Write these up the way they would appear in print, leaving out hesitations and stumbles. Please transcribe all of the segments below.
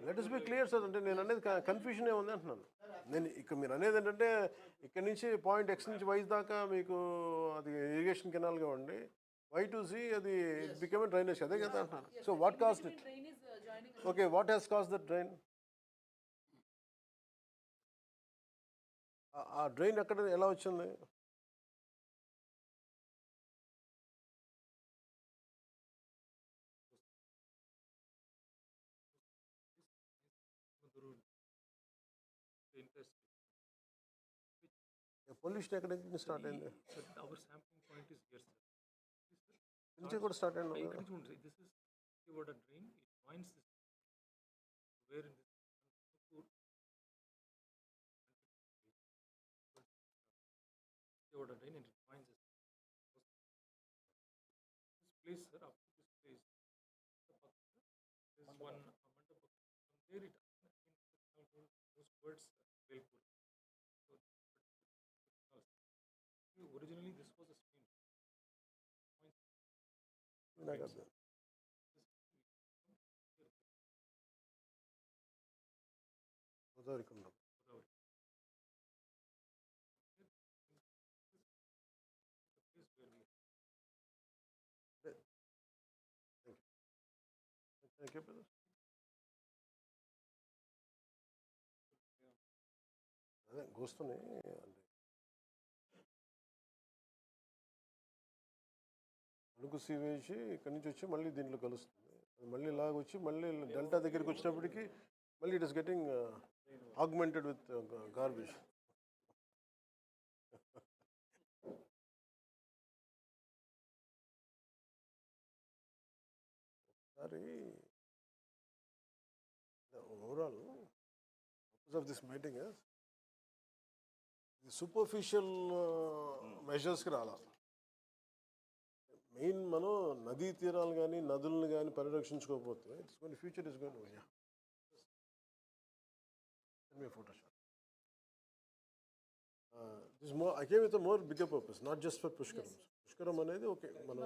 Let us be clear sir. అంటే నేను అనేది కన్ఫ్యూజన్ ఏముంది అంటున్నాను. నేను ఇక్కడ మీరు అనేది ఏంటంటే ఇక్కడ నుంచి పాయింట్ ఎక్స్ నుంచి వైజ్ దాకా మీకు అది ఇరిగేషన్ కెనాల్గా ఉండి వై టు సి అది బికమ్ డ్రైనేజ్ అదే కదా అంటున్నాను. So what cost it? Okay, what has cost that drain? ఆ డ్రైన్ ఎక్కడ ఎలా వచ్చింది? పొల్యూషన్ ఎక్కడి నుంచి స్టార్ట్ అయింది? Our sampling point is here, sir. నుంచి కూడా స్టార్ట్ అయింది. This is water drain. It joins this. Where in this water drain and it joins this. This place, sir, up to this place. This one mandapa. From there it goes towards Belpur. So originally this was a stream. నాకు అర్థం. Godavari కుండం. Thank you, brother. అదే గోస్తుని అంటే అణుకు sewage ఇక్కడి నుంచి వచ్చి మళ్ళీ దీంట్లో కలుస్తుంది. అది మళ్ళీ ఇలాగ వచ్చి మళ్ళీ డెల్టా దగ్గరికి వచ్చినప్పటికీ మళ్ళీ it is getting augmented with garbage. ఒకసారి overall purpose of this meeting is the superficial మెజర్స్కి రాలా. మెయిన్ మనం నదీ తీరాలు కానీ నదులను కానీ పరిరక్షించుకోకపోతే it's going future is going ఓయా photoshop this more I came with more bigger purpose, not just for Pushkaram. Pushkaram అనేది ఓకే, మనం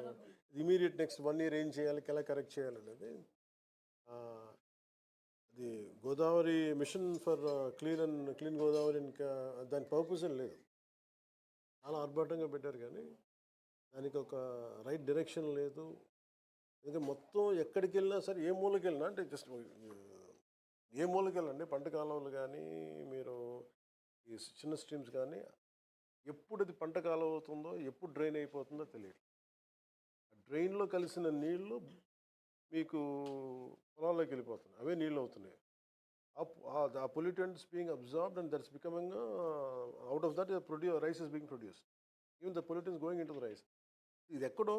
ఇమీడియట్ నెక్స్ట్ 1 year ఏం చేయాలి, ఎలా కరెక్ట్ చేయాలి అనేది. అది Godavari mission for clean Godavari ఇంకా దాని పర్పస్ ఏం లేదు. చాలా ఆర్భాటంగా పెట్టారు కానీ దానికి ఒక రైట్ డైరెక్షన్ లేదు. ఇంకా మొత్తం ఎక్కడికి వెళ్ళినా సరే ఏ మూలకి వెళ్ళినా అంటే జస్ట్ ఏ మూలకి వెళ్ళండి, పంట కాలువలు కానీ మీరు ఈ చిన్న స్ట్రీమ్స్ కానీ ఎప్పుడు అది పంట కాలువ అవుతుందో ఎప్పుడు డ్రైన్ అయిపోతుందో తెలియదు. డ్రైన్లో కలిసిన నీళ్లు మీకు పొలాల్లోకి వెళ్ళిపోతున్నాయి, అవే నీళ్ళు అవుతున్నాయి. ఆ pollutants being absorbed and that's becoming out of that rice is being produced. Even the pollutants going in to the rice. ఇది ఎక్కడో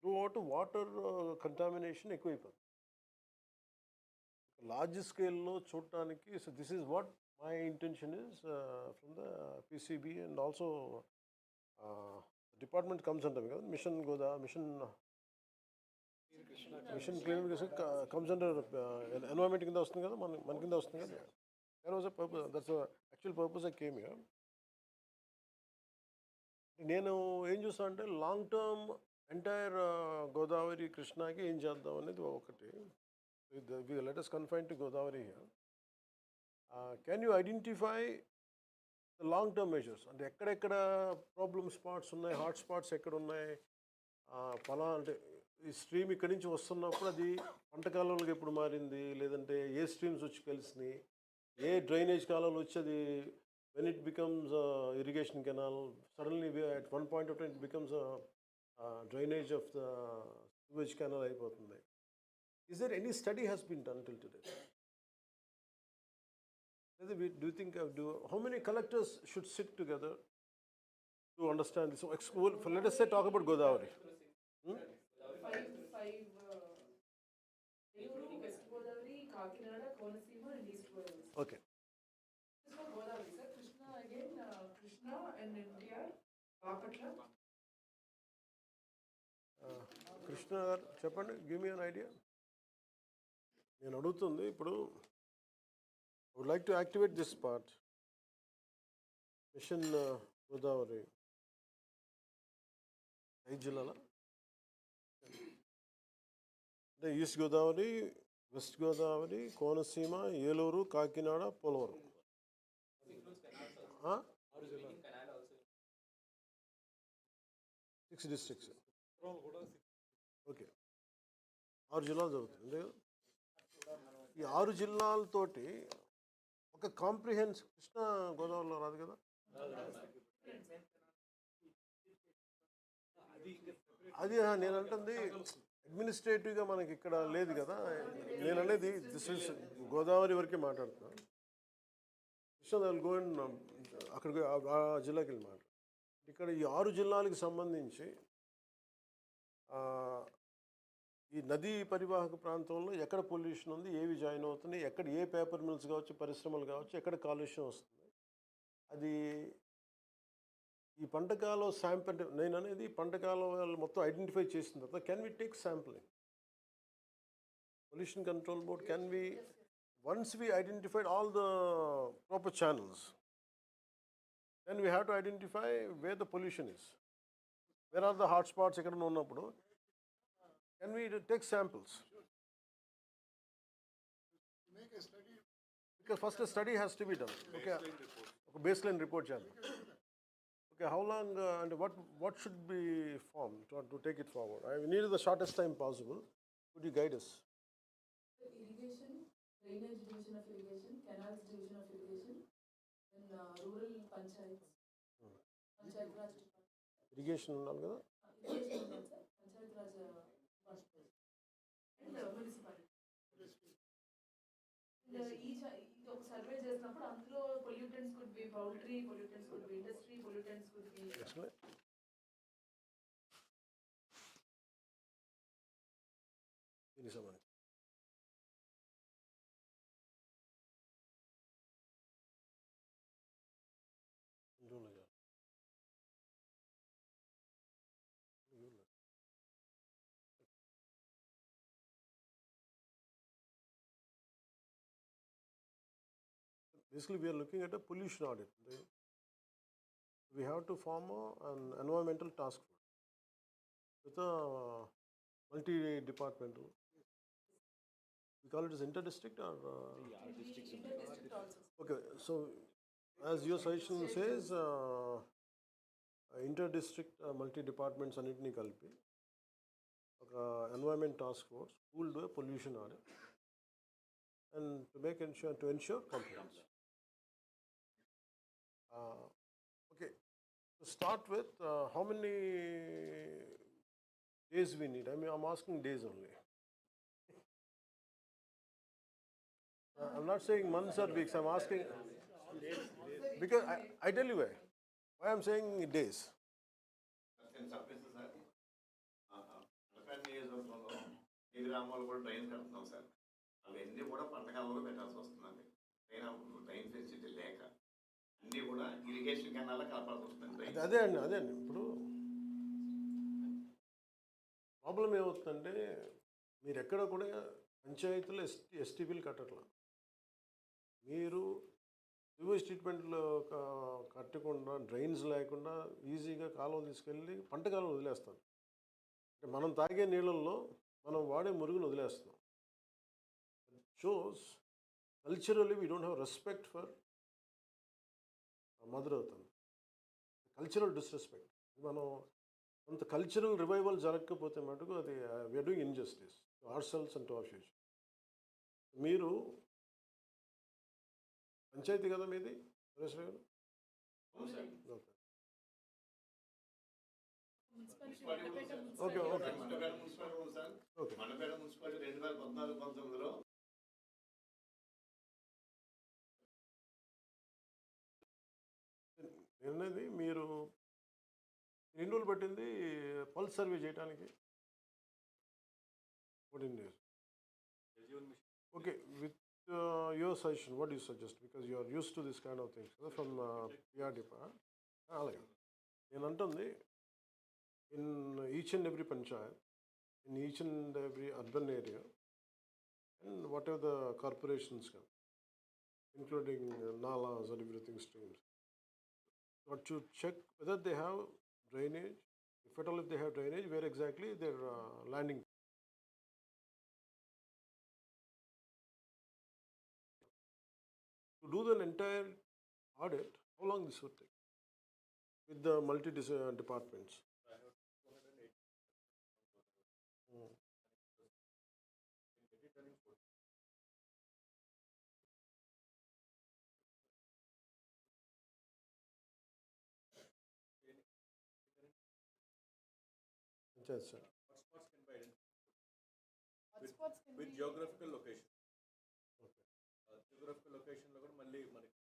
త్రూ అవుట్ వాటర్ కంటామినేషన్ ఎక్కువైపోతుంది లార్జ్ స్కేల్లో చూడటానికి. So this is what my intention is from the PCB and also department comes అంటాం కదా, mission clean comes under environment కింద వస్తుంది కదా, మన కింద వస్తుంది కదా. That was a purpose, that's actual purpose I came here. నేను ఏం చూస్తాను అంటే లాంగ్ టర్మ్ ఎంటైర్ గోదావరి కృష్ణాకి ఏం చేద్దాం అనేది ఒకటి. Let us confine to Godavari here. Can you identify the long term measures? అంటే ఎక్కడెక్కడ ప్రాబ్లమ్ స్పాట్స్ ఉన్నాయి, హాట్ స్పాట్స్ ఎక్కడ ఉన్నాయి, అంటే ఈ స్ట్రీమ్ ఇక్కడి నుంచి వస్తున్నప్పుడు అది పంట కాలువలకు ఎప్పుడు మారింది, లేదంటే ఏ స్ట్రీమ్స్ వచ్చి కలిసినాయి, ఏ డ్రైనేజ్ కాలువలు వచ్చి అది when it becomes irrigation canal, suddenly at one point of time it becomes a drainage of the sewage canal అయిపోతుంది. Is there any study has been done till today? Do you think how many collectors should sit together to understand this? So let us say talk about Godavari. Five West Godavari, Kakinada, Kolasima and East Godavari. Okay. This is for Godavari, sir. Krishna again, Krishna and NTR, Bakatla. Krishna గారు చెప్పండి, give me an idea. నేను అడుగుతుంది ఇప్పుడు would like to activate this part mission Godavari 5 జిల్లాల అంటే east Godavari, west Godavari, Konaseema, Eluru, Kakinada, Polavaram. ఆ? 6 districts. Okay, 6 జిల్లాలు జరుగుతుంది అంతే కదా. ఈ 6 జిల్లాలతోటి ఒక కాంప్రిహెన్సివ్ కృష్ణా గోదావరిలో రాదు కదా. అది నేను అంటుంది అడ్మినిస్ట్రేటివ్గా మనకి ఇక్కడ లేదు కదా. నేను అనేది దిస్ ఇస్ గోదావరి వరకే మాట్లాడుతున్నాను. కృష్ణా దాని గోవింద్ అక్కడికి ఆ జిల్లాకి వెళ్ళి మాట్లాడు. ఇక్కడ ఈ 6 జిల్లాలకు సంబంధించి ఈ నదీ పరివాహక ప్రాంతంలో ఎక్కడ పొల్యూషన్ ఉంది, ఏవి జాయిన్ అవుతున్నాయి, ఎక్కడ ఏ పేపర్ మిల్స్ కావచ్చు, పరిశ్రమలు కావచ్చు, ఎక్కడ కాలుష్యం వస్తుంది, అది ఈ పంటకాలం శాంపుల్ అంటే నేను అనేది పంటకాలం వాళ్ళు మొత్తం ఐడెంటిఫై చేసిన తర్వాత can we take sampling. Pollution control board can we once we identified all the proper channels, then we have to identify where the pollution is, where are the hot spots ఎక్కడ ఉన్నప్పుడు can we take samples. Because first a study has to be done. Okay, a baseline report చేయాలి. Okay, how long and what should be formed to take it forward? I need the shortest time possible. Could you guide us? Irrigation, drainage division of irrigation, canals division of irrigation, then rural panchayats, panchayat raj department. Irrigation ఉండాలి కదా. Irrigation ఉండాలి sir, panchayat raj department and municipality. ఇది ఒక survey చేసినప్పుడు అందులో pollutants could be poultry, pollutants could be industry, pollutants could be Excellent. దీనికి సంబంధించి ఇందులో చేయాలి. Basically, we are looking at a pollution audit. We have to form an environmental task force with a multi-departmental. We call it as inter-district or? inter-district also. Okay, so as your suggestion says, inter-district multi-departments అన్నిటినీ కలిపి ఒక environment task force who will do a pollution audit and to ensure compliance. Okay, to start with, how many days we need? I mean, I'm asking days only. I'm not saying months or weeks. I'm asking because I tell you why I'm saying days. ఈ గ్రామాల్లో కూడా drain కడుతున్నాం sir. అవన్నీ కూడా పంటకాలంలో పెట్టాల్సి వస్తుందండి. Drain facility లేక అన్నీ కూడా ఇరిగేషన్ కెనాల్లో కలపాల్సి వస్తుంది. అదే అండి ఇప్పుడు ప్రాబ్లం ఏమవుతుందంటే మీరు ఎక్కడ కూడా పంచాయతీలో ఎస్టీపీలు కట్టట్లా. మీరు సివేజ్ ట్రీట్మెంట్లో కట్టకుండా డ్రైన్స్ లేకుండా ఈజీగా కాలువ తీసుకెళ్ళి పంట కాలువ వదిలేస్తారు. అంటే మనం తాగే నీళ్ళల్లో మనం వాడే మురుగును వదిలేస్తున్నాం. Shows culturally we don't have respect for mother అవుతుంది. Cultural disrespect. మనం కొంత కల్చరల్ రివైవల్ జరగకపోతే మటుకు అది we're doing injustice to our selves and to our future. మీరు పంచాయతీ కదా మీది Suresh garu? Okay okay okay Mandapeta municipality ఉంది సార్. ఓకే మండపేట మున్సిపాలిటీ 2014-19 నేనది మీరు ఎన్ని రోజులు పట్టింది పల్స్ సర్వే చేయడానికి? 14 days. Okay, with your suggestion, what do you suggest? Because you are used to this kind of things from PR department. అలాగే నేను అంటుంది in each and every panchayat, in each and every urban area, and whatever the corporations come, including nalas and everything streams, but to check whether they have drainage, if at all if they have drainage, where exactly their landing To do the entire audit, how long this would take? With the departments. I have 208. Mm. Get it done in 4. Yes, sir. Hotspots can be identified Hotspots can with be geographical location. Okay. Geographical location లో కూడా మళ్ళీ మనకి